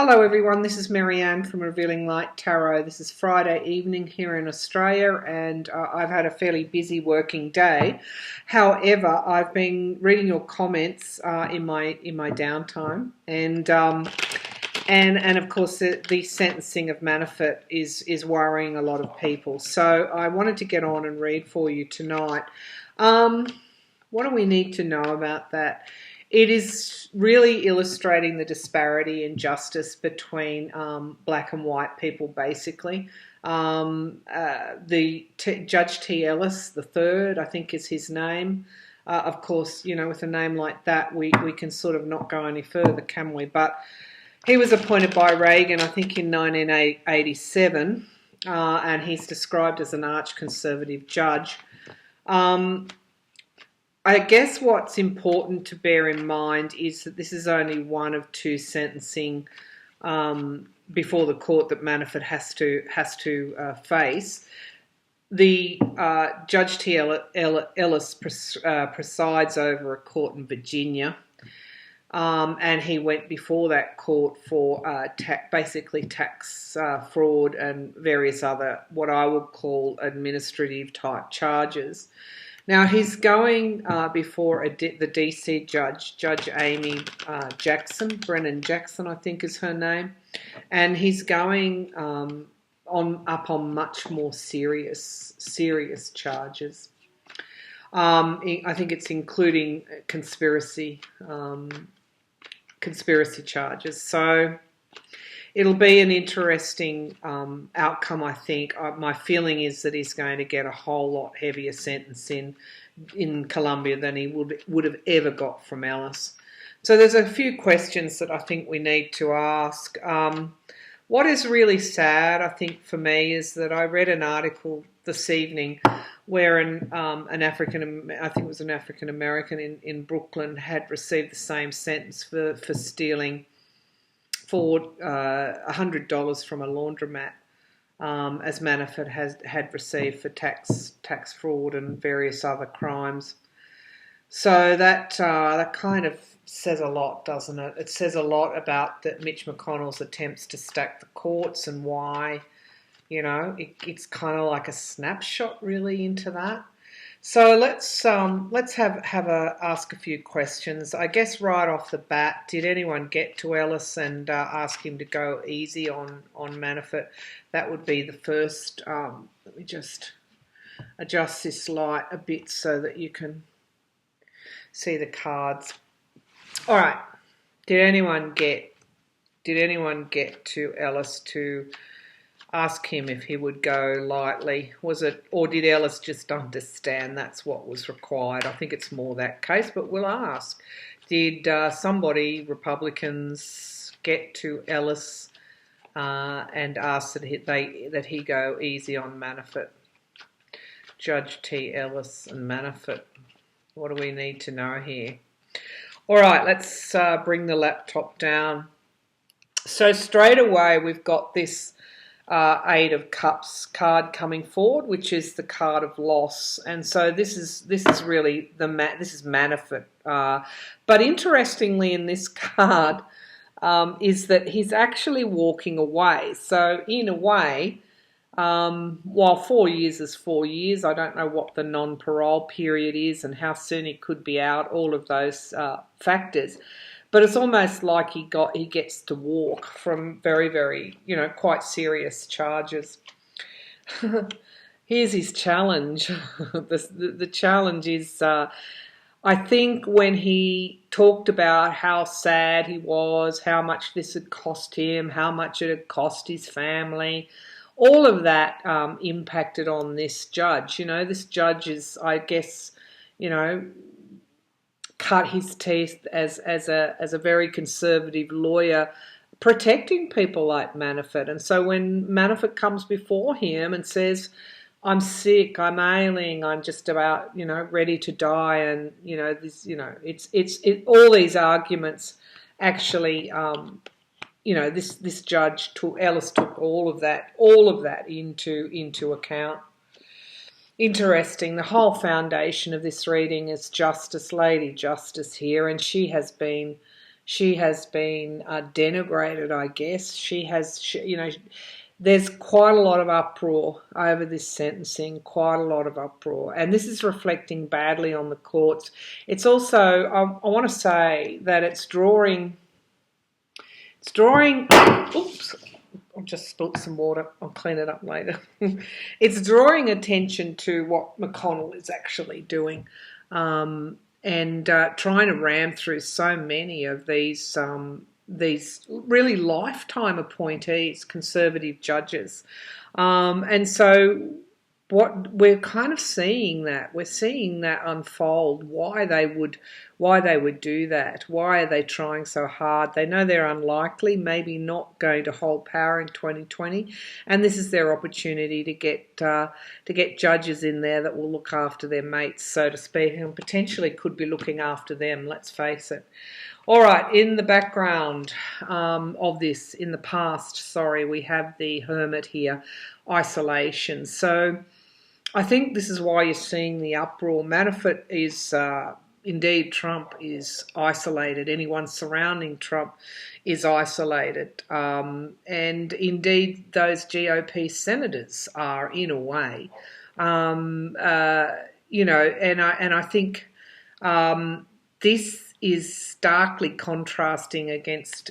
Hello everyone, this is Marianne from Revealing Light Tarot. This is Friday evening here in Australia and I've had a fairly busy working day. However, I've been reading your comments in my downtime and of course the sentencing of Manafort is worrying a lot of people. So I wanted to get on and read for you tonight. What do we need to know about that? It is really illustrating the disparity in justice between black and white people, basically. Judge T. Ellis, the third, I think is his name. Of course, you know, with a name like that, we can sort of not go any further, can we? But he was appointed by Reagan, I think, in 1987, and he's described as an arch-conservative judge. I guess what's important to bear in mind is that this is only one of two sentencing before the court that Manafort has to face. The Judge T. Ellis presides over a court in Virginia, and he went before that court for basically tax fraud and various other what I would call administrative type charges. Now, he's going before the DC judge, Judge Amy Brennan Jackson, I think is her name, and he's going up on much more serious charges. I think it's including conspiracy charges. So it'll be an interesting outcome, I think. My feeling is that he's going to get a whole lot heavier sentence in Colombia than he would have ever got from Ellis. So there's a few questions that I think we need to ask. What is really sad, I think, for me, is that I read an article this evening where an African American in Brooklyn had received the same sentence for stealing for $100 from a laundromat, as Manafort had received for tax fraud and various other crimes. So that kind of says a lot, doesn't it? It says a lot about Mitch McConnell's attempts to stack the courts and why, you know, it's kind of like a snapshot really into that. So let's ask a few questions. I guess right off the bat, did anyone get to Ellis and ask him to go easy on Manafort? That would be the first. Let me just adjust this light a bit so that you can see the cards. All right. Did anyone get to Ellis to ask him if he would go lightly? Was it, or did Ellis just understand that's what was required? I think it's more that case, but we'll ask. Did Republicans get to Ellis and ask that he go easy on Manafort? Judge T. Ellis and Manafort. What do we need to know here? All right, let's bring the laptop down. So straight away we've got this Eight of Cups card coming forward, which is the card of loss, and so this is really this is Manafort. But interestingly, in this card is that he's actually walking away. So in a way, while 4 years is 4 years, I don't know what the non-parole period is and how soon he could be out. All of those factors. But it's almost like he gets to walk from very, very, you know, quite serious charges. Here's his challenge. The challenge is, I think when he talked about how sad he was, how much this had cost him, how much it had cost his family, all of that impacted on this judge. You know, this judge is, I guess, you know, cut his teeth as a very conservative lawyer protecting people like Manafort. And so when Manafort comes before him and says, I'm sick, I'm ailing, I'm just about, you know, ready to die, and, you know, this, you know, it's all these arguments actually, you know, this judge Ellis took all of that into account. Interesting. The whole foundation of this reading is Justice, Lady Justice here, and she has been She has been denigrated, I guess. There's quite a lot of uproar over this sentencing, quite a lot of uproar. And this is reflecting badly on the courts. It's also, I want to say that it's drawing, oops, I'll just spilt some water. I'll clean it up later. It's drawing attention to what McConnell is actually doing, and trying to ram through so many of these really lifetime appointees, Conservative judges, and so what we're kind of seeing that unfold. Why they would do that? Why are they trying so hard? They know they're unlikely, maybe not going to hold power in 2020, and this is their opportunity to get judges in there that will look after their mates, so to speak, and potentially could be looking after them. Let's face it. All right, in the background of this, in the past, we have the hermit here, isolation. So I think this is why you're seeing the uproar. Manafort is, indeed, Trump is isolated. Anyone surrounding Trump is isolated. And indeed, those GOP senators are, in a way. And I think this is starkly contrasting against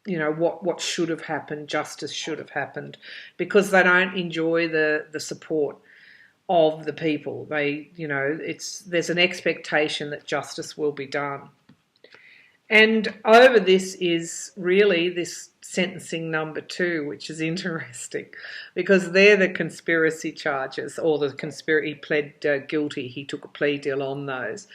what should have happened, justice should have happened, because they don't enjoy the support of the people. There's an expectation that justice will be done. And over this is really this sentencing number 2, which is interesting because they're the conspiracy charges, or he pled guilty. He took a plea deal on those.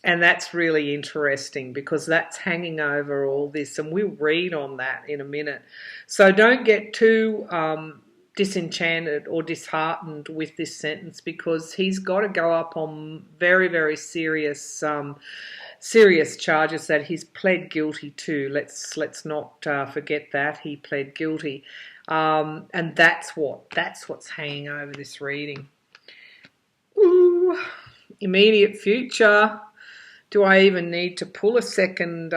And that's really interesting because that's hanging over all this, and we'll read on that in a minute. So don't get too disenchanted or disheartened with this sentence, because he's got to go up on very, very serious charges that he's pled guilty to. Let's not forget that he pled guilty, and that's what's hanging over this reading. Ooh, immediate future. Do I even need to pull a second,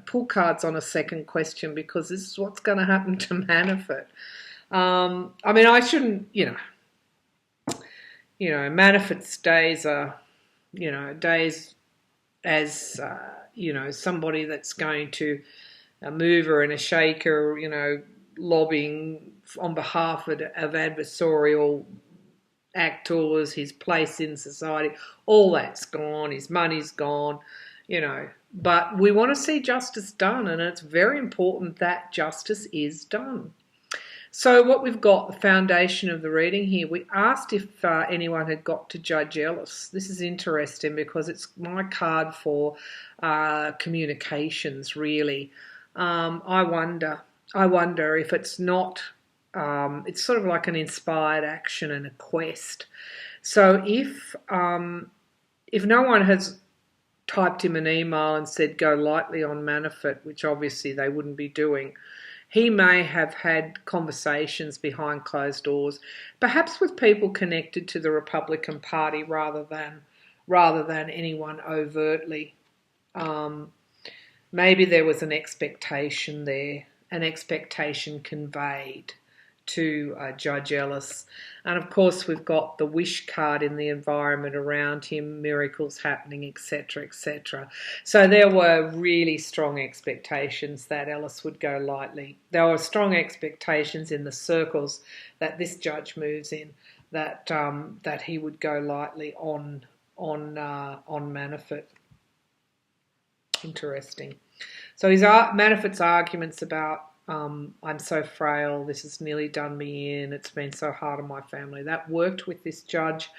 pull cards on a second question, because this is what's going to happen to Manafort. I shouldn't, Manafort's days are, days as, somebody that's going to a mover and a shaker, lobbying on behalf of adversarial actors, his place in society, all that's gone, his money's gone, but we want to see justice done, and it's very important that justice is done. So what we've got, the foundation of the reading here, we asked if anyone had got to Judge Ellis. This is interesting because it's my card for communications, really. I wonder if it's not, it's sort of like an inspired action and a quest. So if no one has typed him an email and said go lightly on Manafort, which obviously they wouldn't be doing, he may have had conversations behind closed doors, perhaps with people connected to the Republican Party rather than anyone overtly. Maybe there was an expectation there, an expectation conveyed to Judge Ellis. And of course we've got the wish card in the environment around him, miracles happening, etc., etc. So there were really strong expectations that Ellis would go lightly. There were strong expectations in the circles that this judge moves in that he would go lightly on Manafort. Interesting. So Manafort's arguments about I'm so frail, this has nearly done me in, it's been so hard on my family, that worked with this judge.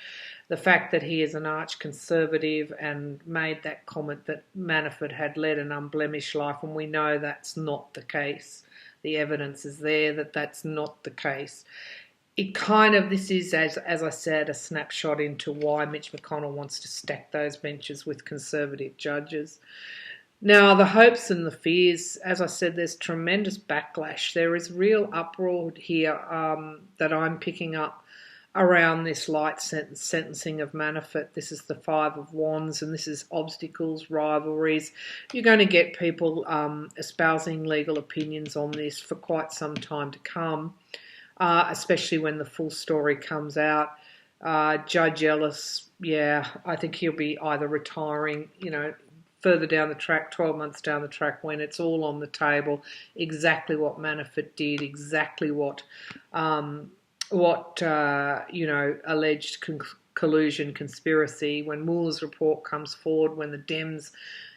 The fact that he is an arch-conservative and made that comment that Manafort had led an unblemished life, and we know that's not the case. The evidence is there that that's not the case. This is, as I said, a snapshot into why Mitch McConnell wants to stack those benches with conservative judges. Now, the hopes and the fears, as I said, there's tremendous backlash. There is real uproar here that I'm picking up around this light sentencing of Manafort. This is the Five of Wands, and this is obstacles, rivalries. You're going to get people espousing legal opinions on this for quite some time to come, especially when the full story comes out. Judge Ellis, yeah, I think he'll be either retiring, further down the track, 12 months down the track, when it's all on the table, exactly what Manafort did, exactly what alleged collusion, conspiracy, when Mueller's report comes forward, when the Dems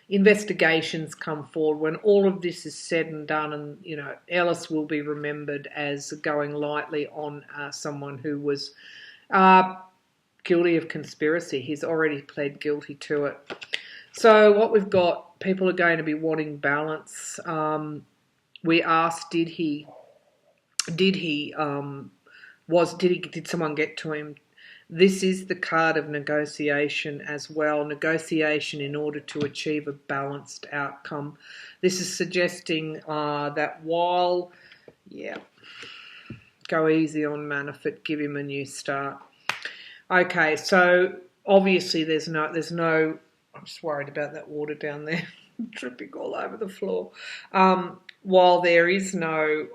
investigations come forward, when all of this is said and done, and, Ellis will be remembered as going lightly on someone who was guilty of conspiracy. He's already pled guilty to it. So what we've got, people are going to be wanting balance. We asked, did someone get to him? This is the card of negotiation as well. Negotiation in order to achieve a balanced outcome. This is suggesting that while, go easy on Manafort, give him a new start. Okay, so obviously there's no. I'm just worried about that water down there dripping all over the floor. While there is no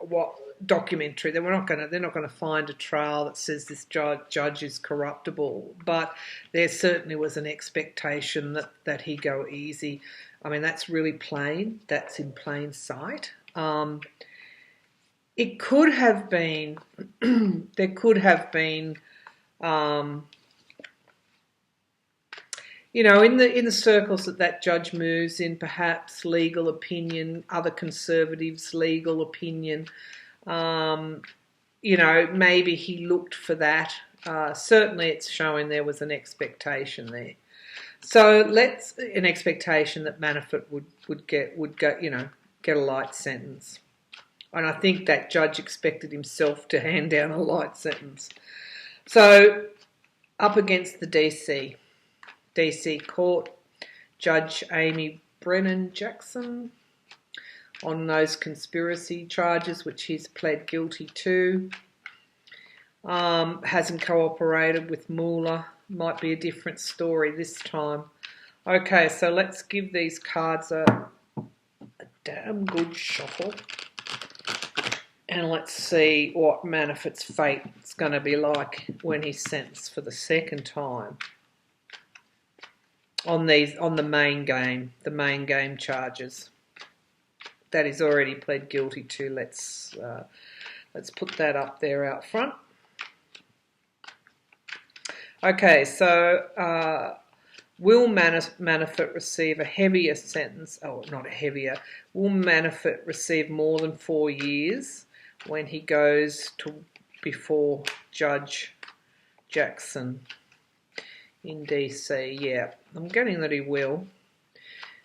documentary, they're not going to find a trial that says this judge is corruptible, but there certainly was an expectation that he go easy. I mean, that's really plain. That's in plain sight. It could have been. There could have been. In the circles that judge moves in, perhaps legal opinion, other conservatives' legal opinion, maybe he looked for that. Certainly it's showing there was an expectation there. So an expectation that Manafort would get a light sentence. And I think that judge expected himself to hand down a light sentence. So up against the DC Court, Judge Amy Brennan Jackson on those conspiracy charges, which he's pled guilty to. Hasn't cooperated with Mueller. Might be a different story this time. Okay, so let's give these cards a damn good shuffle. And let's see what Manafort's fate is going to be like when he's sentenced for the second time on the main game charges that he's already pled guilty to. Let's put that up there out front. Okay, so will Manafort receive a heavier sentence? Oh, not a heavier. Will Manafort receive more than 4 years when he goes before Judge Jackson in DC? Yeah, I'm getting that he will.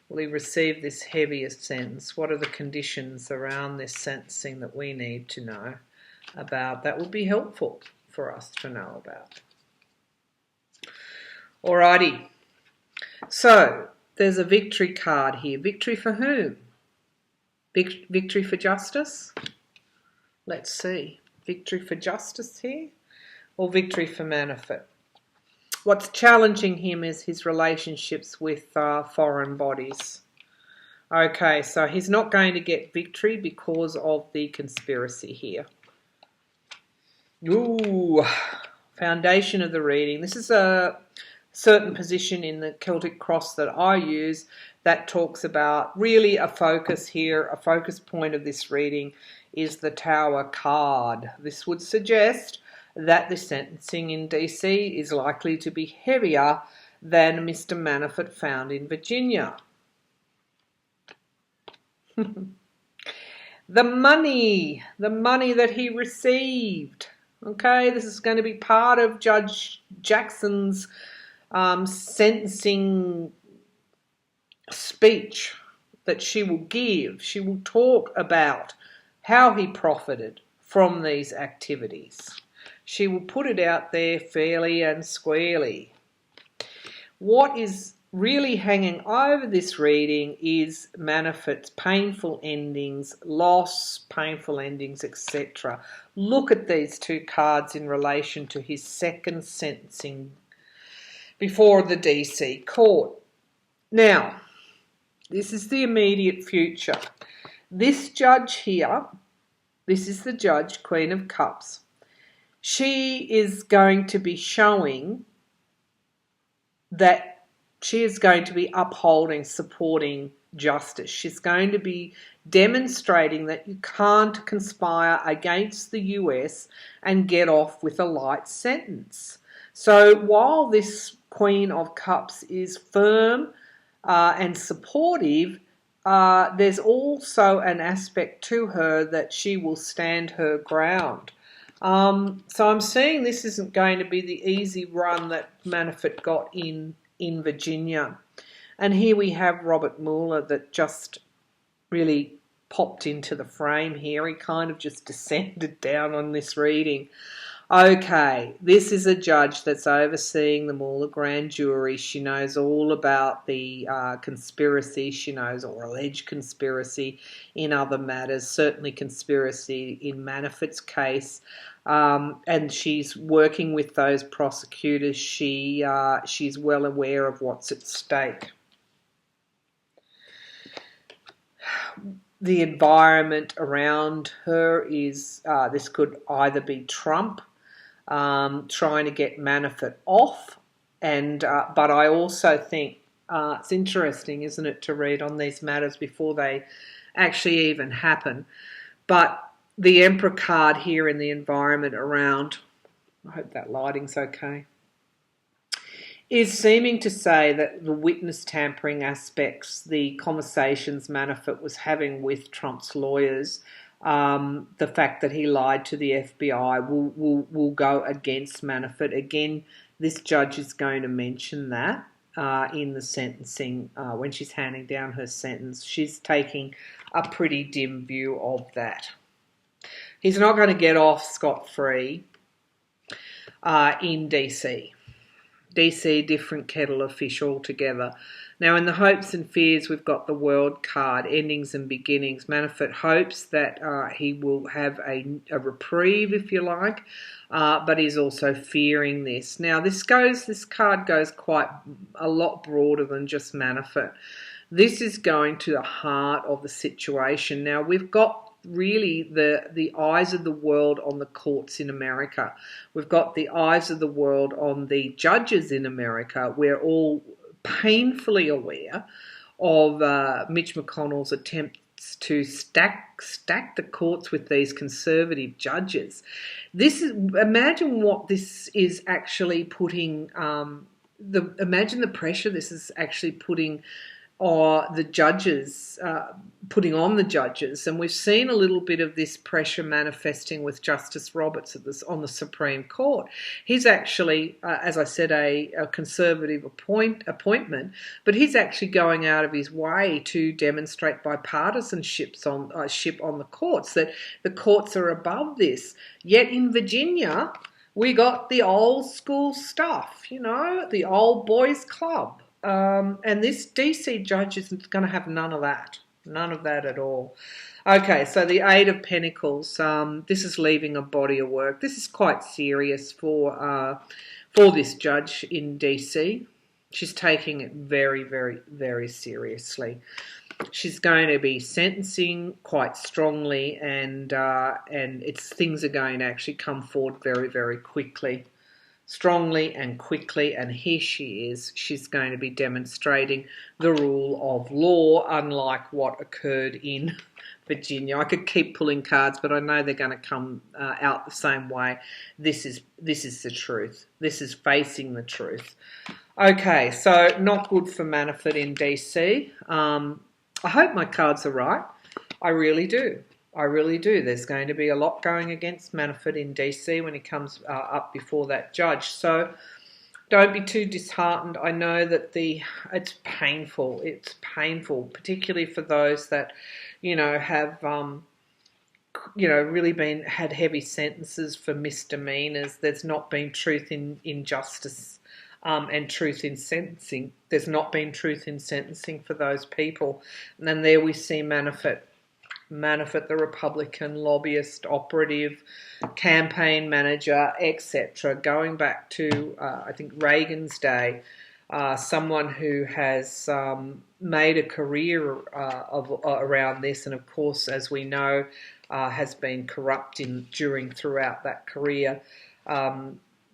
Will he receive this heavier sentence? What are the conditions around this sentencing that we need to know about? That would be helpful for us to know about. Alrighty. So, there's a victory card here. Victory for whom? Victory for justice? Let's see. Victory for justice here? Or victory for Manafort? What's challenging him is his relationships with foreign bodies. Okay, so he's not going to get victory because of the conspiracy here. Ooh, foundation of the reading. This is a certain position in the Celtic cross that I use that talks about really a focus here. A focus point of this reading is the Tower card. This would suggest that the sentencing in DC is likely to be heavier than Mr. Manafort found in Virginia. The money that he received. Okay, this is going to be part of Judge Jackson's sentencing speech that she will give. She will talk about how he profited from these activities. She will put it out there fairly and squarely. What is really hanging over this reading is Manafort's painful endings, loss, painful endings, etc. Look at these two cards in relation to his second sentencing before the DC court. Now, this is the immediate future. This judge here, this is the judge, Queen of Cups. She is going to be showing that she is going to be upholding, supporting justice. She's going to be demonstrating that you can't conspire against the US and get off with a light sentence. So while this Queen of Cups is firm and supportive, there's also an aspect to her that she will stand her ground. So I'm seeing this isn't going to be the easy run that Manafort got in Virginia. And here we have Robert Mueller that just really popped into the frame here. He kind of just descended down on this reading. Okay, this is a judge that's overseeing the Mueller grand jury. She knows all about the conspiracy. She knows, or alleged conspiracy in other matters, certainly conspiracy in Manafort's case. And she's working with those prosecutors. She's well aware of what's at stake. The environment around her is, this could either be Trump trying to get Manafort off, but I also think it's interesting, isn't it, to read on these matters before they actually even happen. But the Emperor card here in the environment around, I hope that lighting's okay, is seeming to say that the witness tampering aspects, the conversations Manafort was having with Trump's lawyers, the fact that he lied to the FBI will go against Manafort. Again, this judge is going to mention that in the sentencing when she's handing down her sentence. She's taking a pretty dim view of that. He's not going to get off scot-free in DC. DC, different kettle of fish altogether. Now, in the hopes and fears, we've got the World card, endings and beginnings. Manafort hopes that he will have a reprieve, if you like, but he's also fearing this. Now, this card goes quite a lot broader than just Manafort. This is going to the heart of the situation. Now, we've got really the eyes of the world on the courts in America. We've got the eyes of the world on the judges in America. We're all painfully aware of Mitch McConnell's attempts to stack the courts with these conservative judges. Imagine what this is actually putting. Imagine the pressure this is actually putting the judges, putting on the judges. And we've seen a little bit of this pressure manifesting with Justice Roberts on the Supreme Court. He's actually, as I said, a conservative appointment, but he's actually going out of his way to demonstrate bipartisanship on the courts, that the courts are above this. Yet in Virginia, we got the old school stuff, the old boys club. And this DC judge isn't going to have none of that at all. Okay, so the Eight of Pentacles. This is leaving a body of work. This is quite serious for this judge in DC. She's taking it very, very, very seriously. She's going to be sentencing quite strongly, and things are going to actually come forward very, very quickly. Strongly and quickly, and here she is. She's going to be demonstrating the rule of law, unlike what occurred in Virginia. I could keep pulling cards, but I know they're going to come out the same way. This is the truth. This is facing the truth. Okay, so not good for Manafort in DC. I hope my cards are right. I really do. There's going to be a lot going against Manafort in DC when he comes up before that judge. So don't be too disheartened. I know that it's painful. It's painful, particularly for those that, have, really had heavy sentences for misdemeanors. There's not been truth in justice and truth in sentencing. There's not been truth in sentencing for those people. And then there we see Manafort, the Republican lobbyist, operative, campaign manager, etc., going back to, I think, Reagan's day, someone who has made a career around this, and of course, as we know, has been corrupt throughout that career.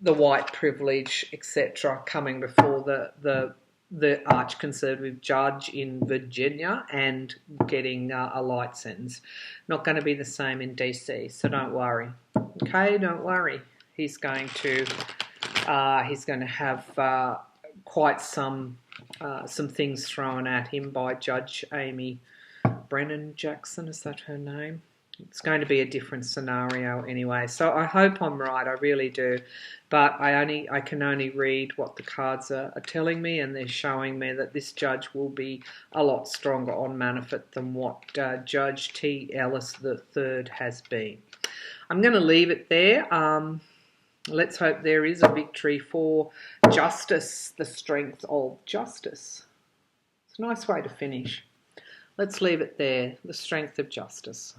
The white privilege, etc., coming before the arch-conservative judge in Virginia and getting a light sentence. Not going to be the same in DC, so don't worry. Okay, don't worry. He's going to have quite some things thrown at him by Judge Amy Brennan Jackson. Is that her name? It's going to be a different scenario anyway. So I hope I'm right, I really do. But I can only read what the cards are telling me, and they're showing me that this judge will be a lot stronger on Manafort than what Judge T. Ellis III has been. I'm going to leave it there. Let's hope there is a victory for justice, the strength of justice. It's a nice way to finish. Let's leave it there, the strength of justice.